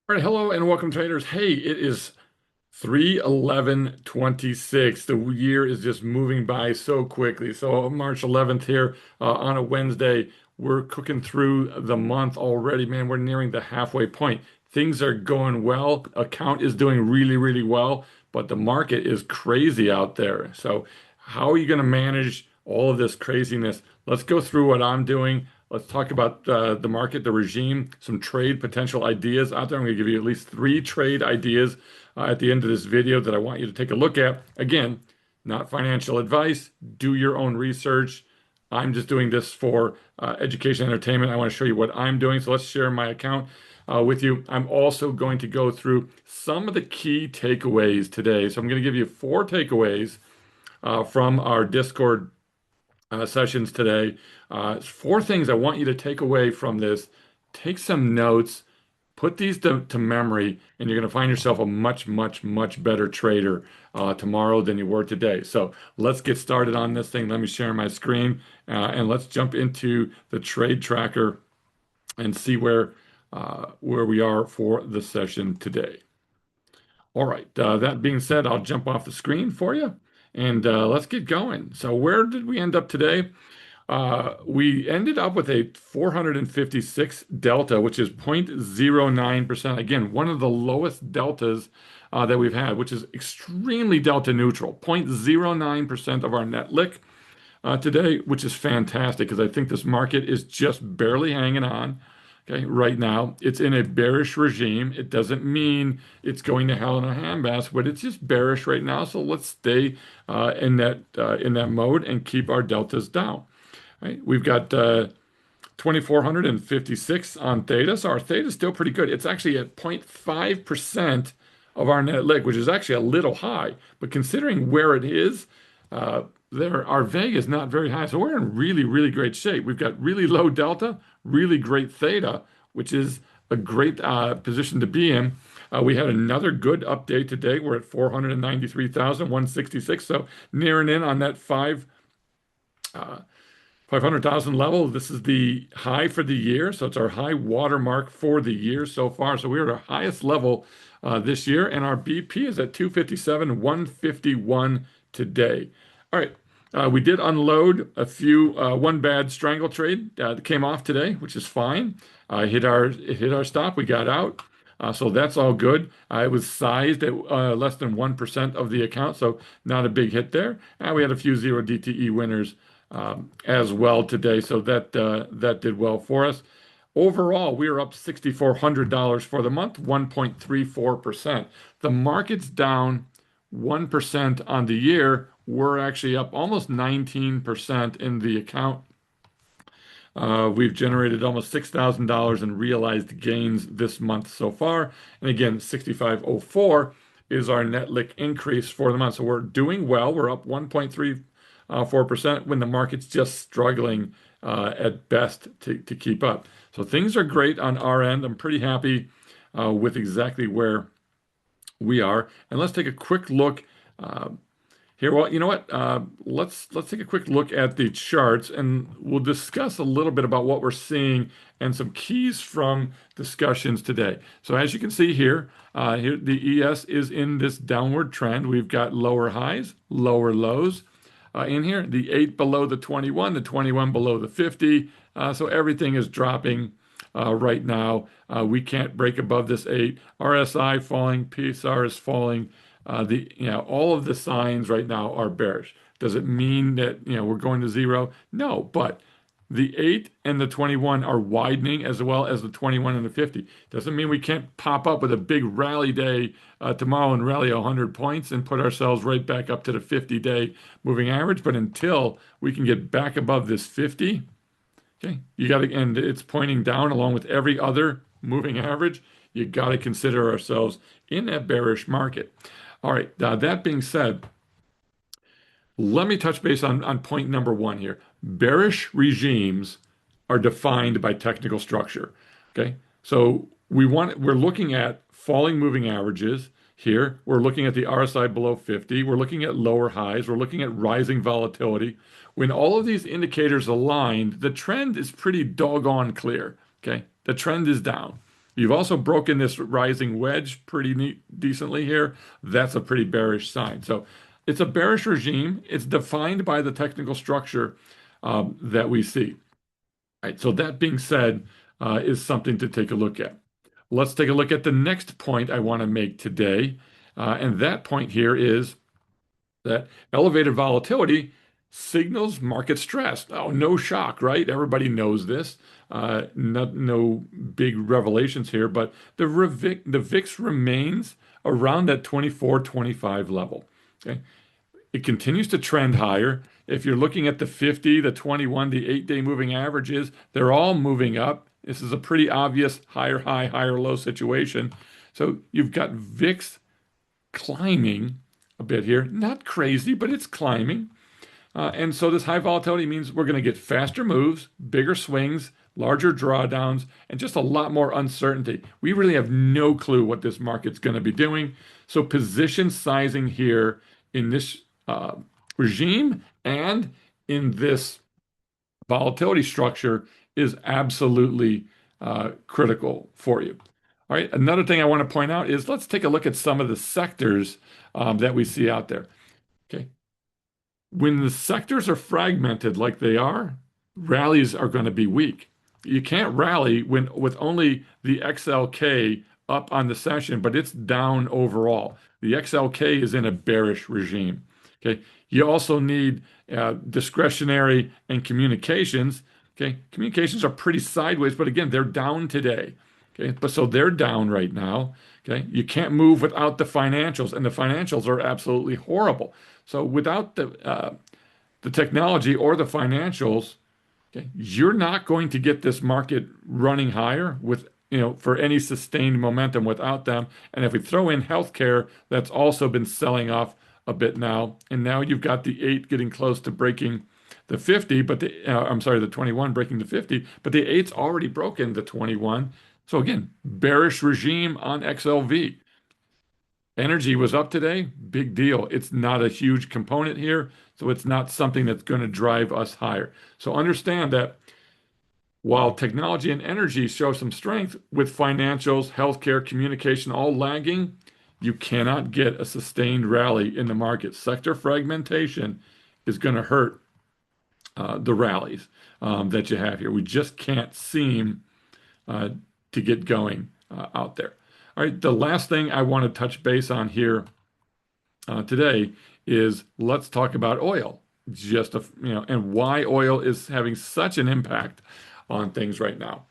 All right, hello and welcome traders. Hey, it is 3/11/26. The year is just moving by so quickly. So March 11th here on a Wednesday, we're cooking through the month already, man. We're nearing the halfway point. Things are going well. Account is doing really, really well, but the market is crazy out there. So how are you going to manage all of this craziness? Let's go through what I'm doing. Let's talk about the market, the regime, some trade potential ideas out there. I'm going to give you at least three trade ideas at the end of this video that I want you to take a look at. Again, not financial advice. Do your own research. I'm just doing this for education, entertainment. I want to show you what I'm doing. So let's share my account with you. I'm also going to go through some of the key takeaways today. So I'm going to give you four takeaways from our Discord sessions today. Four things I want you to take away from this. Take some notes, put these to memory, and you're going to find yourself a much, much, much better trader tomorrow than you were today. So let's get started on this thing. Let me share my screen and let's jump into the trade tracker and see where we are for the session today. All right. That being said, I'll jump off the screen for you and let's get going. So where did we end up today? We ended up with a 456 delta, which is 0.09%. Again, one of the lowest deltas that we've had, which is extremely delta neutral, 0.09% of our net lick today, which is fantastic because I think this market is just barely hanging on. Okay, right now it's in a bearish regime. It doesn't mean it's going to hell in a handbasket, but it's just bearish right now. So let's stay in that mode and keep our deltas down. Right? We've got 2,456 on theta. So our theta is still pretty good. It's actually at 0.5% of our net leg, which is actually a little high. But considering where it is, our vega is not very high. So we're in really, really great shape. We've got really low delta, really great theta, which is a great position to be in. We had another good update today. We're at 493,166. So nearing in on that 500,000 level. This is the high for the year. So it's our high watermark for the year so far. So we're at our highest level this year. And our BP is at 257,151 today. All right. We did unload one bad strangle trade that came off today, which is fine. It hit our stop. We got out. So that's all good. It was sized at less than 1% of the account, so not a big hit there. We had a few zero DTE winners as well today, so that did well for us. Overall, we are up $6,400 for the month, 1.34%. The market's down 1% on the year. We're actually up almost 19% in the account. We've generated almost $6,000 in realized gains this month so far. And again, 6504 is our net lick increase for the month. So we're doing well. We're up 1.34% when the market's just struggling at best to keep up. So things are great on our end. I'm pretty happy with exactly where we are. And let's take a quick look here. Well, you know what? Let's take a quick look at the charts, and we'll discuss a little bit about what we're seeing and some keys from discussions today. So as you can see here, the ES is in this downward trend. We've got lower highs, lower lows in here. The 8 below the 21 below the 50. So everything is dropping right now. We can't break above this 8. RSI falling, PSR is falling. All of the signs right now are bearish. Does it mean that we're going to zero? No, but the 8 and the 21 are widening as well as the 21 and the 50. Doesn't mean we can't pop up with a big rally day tomorrow and rally 100 points and put ourselves right back up to the 50-day moving average. But until we can get back above this 50, okay, and it's pointing down along with every other moving average. You got to consider ourselves in that bearish market. All right, that being said, let me touch base on point number one here. Bearish regimes are defined by technical structure. Okay, so we're looking at falling moving averages here. We're looking at the RSI below 50. We're looking at lower highs. We're looking at rising volatility. When all of these indicators aligned, the trend is pretty doggone clear. Okay, the trend is down. You've also broken this rising wedge pretty decently here. That's a pretty bearish sign. So it's a bearish regime. It's defined by the technical structure that we see. Right. So that being said, is something to take a look at. Let's take a look at the next point I want to make today. And that point here is that elevated volatility signals market stress. Oh, no shock, right? Everybody knows this. No big revelations here, but the VIX remains around that 24-25 level. Okay. It continues to trend higher. If you're looking at the 50, the 21, the 8-day moving averages, they're all moving up. This is a pretty obvious higher high, higher low situation. So you've got VIX climbing a bit here. Not crazy, but it's climbing. And so this high volatility means we're going to get faster moves, bigger swings, larger drawdowns, and just a lot more uncertainty. We really have no clue what this market's going to be doing. So position sizing here in this regime and in this volatility structure is absolutely critical for you. All right. Another thing I want to point out is let's take a look at some of the sectors that we see out there. Okay. When the sectors are fragmented like they are, rallies are going to be weak. You can't rally when with only the XLK up on the session, but it's down overall. The XLK is in a bearish regime. Okay. You also need discretionary and communications. Okay. Communications are pretty sideways, but again, they're down today. Okay. But so they're down right now. Okay. You can't move without the financials, and the financials are absolutely horrible. So without the technology or the financials, okay, you're not going to get this market running higher with, for any sustained momentum without them. And if we throw in healthcare, that's also been selling off a bit now. And now you've got the 8 getting close to breaking the 50, but I'm sorry, the 21 breaking the 50, but the 8's already broken the 21. So again, bearish regime on XLV. Energy was up today, big deal. It's not a huge component here, so it's not something that's going to drive us higher. So understand that while technology and energy show some strength, with financials, healthcare, communication all lagging, you cannot get a sustained rally in the market. Sector fragmentation is going to hurt the rallies that you have here. We just can't seem to get going out there. All right, the last thing I want to touch base on here today is let's talk about oil. And why oil is having such an impact on things right now.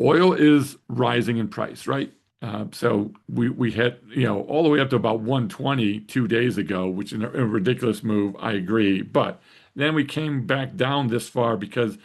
Oil is rising in price, right? So we hit, all the way up to about 120 2 days ago, which is a ridiculous move. I agree, but then we came back down this far because,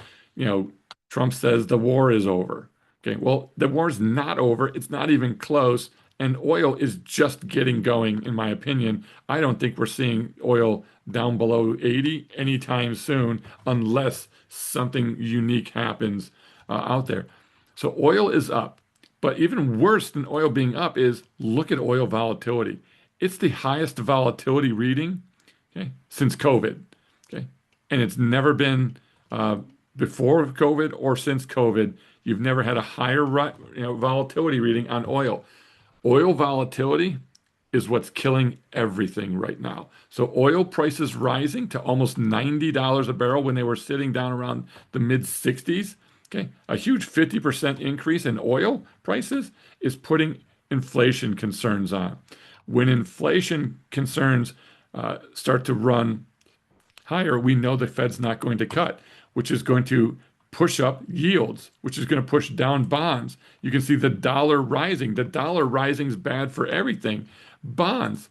Trump says the war is over. Okay, well, the war's not over. It's not even close. And oil is just getting going, in my opinion. I don't think we're seeing oil down below 80 anytime soon, unless something unique happens out there. So oil is up. But even worse than oil being up is look at oil volatility. It's the highest volatility reading, okay, since COVID. Okay, and it's never been before COVID or since COVID. You've never had a higher volatility reading on oil. Oil volatility is what's killing everything right now. So oil prices rising to almost $90 a barrel when they were sitting down around the mid 60s. Okay, a huge 50% increase in oil prices is putting inflation concerns on. When inflation concerns start to run higher, we know the Fed's not going to cut, which is going to push up yields, which is going to push down bonds. You can see the dollar rising. The dollar rising is bad for everything. Bonds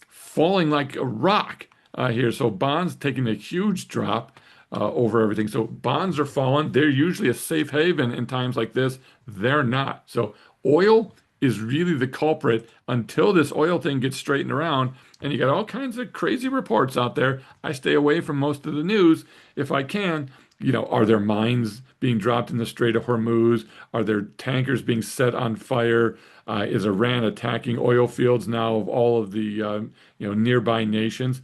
falling like a rock here. So bonds taking a huge drop over everything. So bonds are falling. They're usually a safe haven in times like this. They're not. So oil is really the culprit until this oil thing gets straightened around. And you got all kinds of crazy reports out there. I stay away from most of the news if I can. Are there mines being dropped in the Strait of Hormuz? Are there tankers being set on fire? Is Iran attacking oil fields now of all of the nearby nations?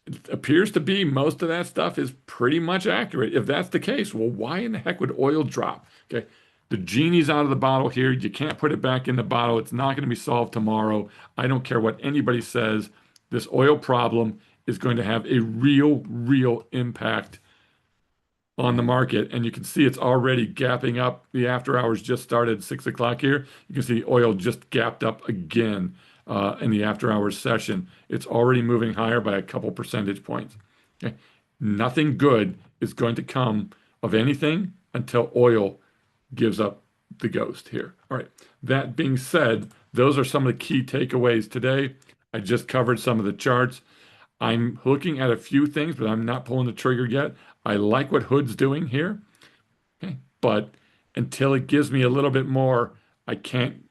It appears to be most of that stuff is pretty much accurate. If that's the case, well, why in the heck would oil drop? Okay, The genie's out of the bottle here. You can't put it back in the bottle. It's not going to be solved tomorrow. I don't care what anybody says. This oil problem is going to have a real impact on the market. And you can see it's already gapping up. The after hours just started 6 o'clock here. You can see oil just gapped up again in the after hours session. It's already moving higher by a couple percentage points. Okay? Nothing good is going to come of anything until oil gives up the ghost here. All right. That being said, those are some of the key takeaways today. I just covered some of the charts. I'm looking at a few things, but I'm not pulling the trigger yet. I like what Hood's doing here, okay, but until it gives me a little bit more, I can't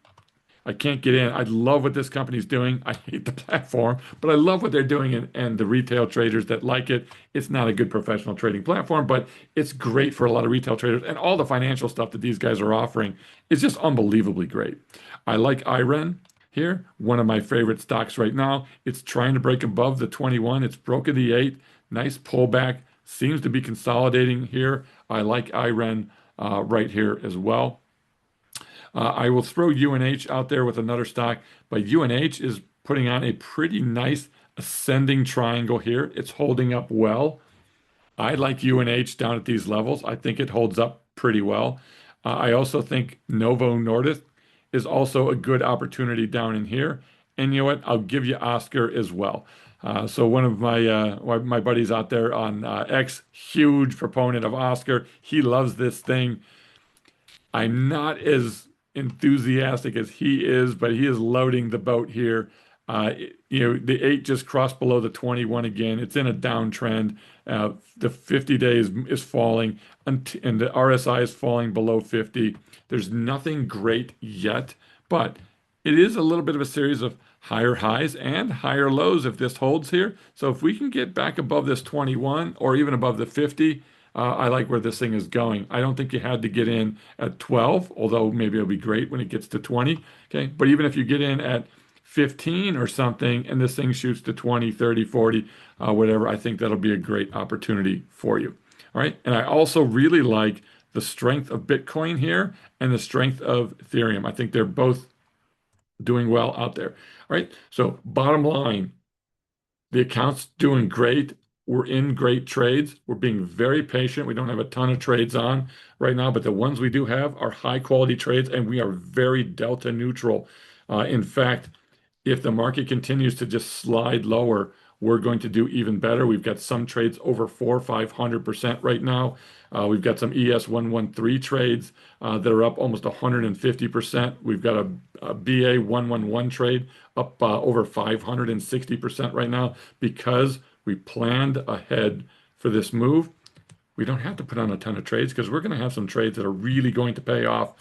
I can't get in. I love what this company's doing. I hate the platform, but I love what they're doing and the retail traders that like it. It's not a good professional trading platform, but it's great for a lot of retail traders. And all the financial stuff that these guys are offering is just unbelievably great. I like IREN here, one of my favorite stocks right now. It's trying to break above the 21. It's broken the 8. Nice pullback. Seems to be consolidating here. I like IREN right here as well. I will throw UNH out there with another stock, but UNH is putting on a pretty nice ascending triangle here. It's holding up well. I like UNH down at these levels. I think it holds up pretty well. I also think Novo Nordisk is also a good opportunity down in here. And you know what? I'll give you Oscar as well. So one of my buddies out there on X, huge proponent of Oscar. He loves this thing. I'm not as enthusiastic as he is, but he is loading the boat here. The 8 just crossed below the 21 again. It's in a downtrend. The 50 days is falling, and the RSI is falling below 50. There's nothing great yet, but it is a little bit of a series of higher highs and higher lows if this holds here. So if we can get back above this 21 or even above the 50, I like where this thing is going. I don't think you had to get in at 12, although maybe it'll be great when it gets to 20. Okay. But even if you get in at 15 or something and this thing shoots to 20, 30, 40, whatever, I think that'll be a great opportunity for you. All right. And I also really like the strength of Bitcoin here and the strength of Ethereum. I think they're both doing well out there. All right. So bottom line, the account's doing great. We're in great trades. We're being very patient. We don't have a ton of trades on right now, but the ones we do have are high quality trades, and we are very delta neutral. In fact, if the market continues to just slide lower, we're going to do even better. We've got some trades over 500% right now. We've got some ES113 trades that are up almost 150%. We've got a BA111 trade up over 560% right now because we planned ahead for this move. We don't have to put on a ton of trades because we're going to have some trades that are really going to pay off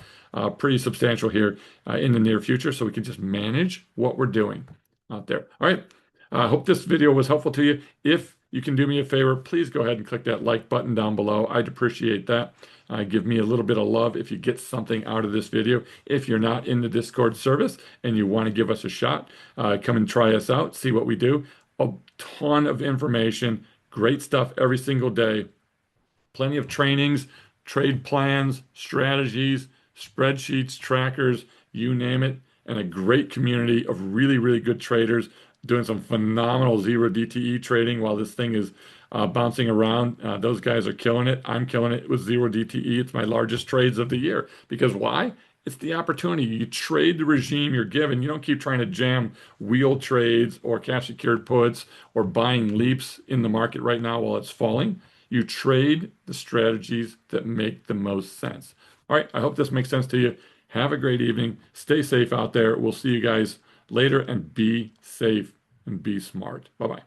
pretty substantial here in the near future. So we can just manage what we're doing out there. All right. I hope this video was helpful to you. If you can do me a favor, please go ahead and click that like button down below. I'd appreciate that. Give me a little bit of love if you get something out of this video. If you're not in the Discord service and you want to give us a shot, come and try us out, see what we do. A ton of information, great stuff every single day. Plenty of trainings, trade plans, strategies, spreadsheets, trackers, you name it, and a great community of really good traders doing some phenomenal zero DTE trading while this thing is bouncing around. Those guys are killing it. I'm killing it with zero DTE. It's my largest trades of the year. Because why? It's the opportunity. You trade the regime you're given. You don't keep trying to jam wheel trades or cash secured puts or buying leaps in the market right now while it's falling. You trade the strategies that make the most sense. All right. I hope this makes sense to you. Have a great evening. Stay safe out there. We'll see you guys later, and be safe and be smart. Bye-bye.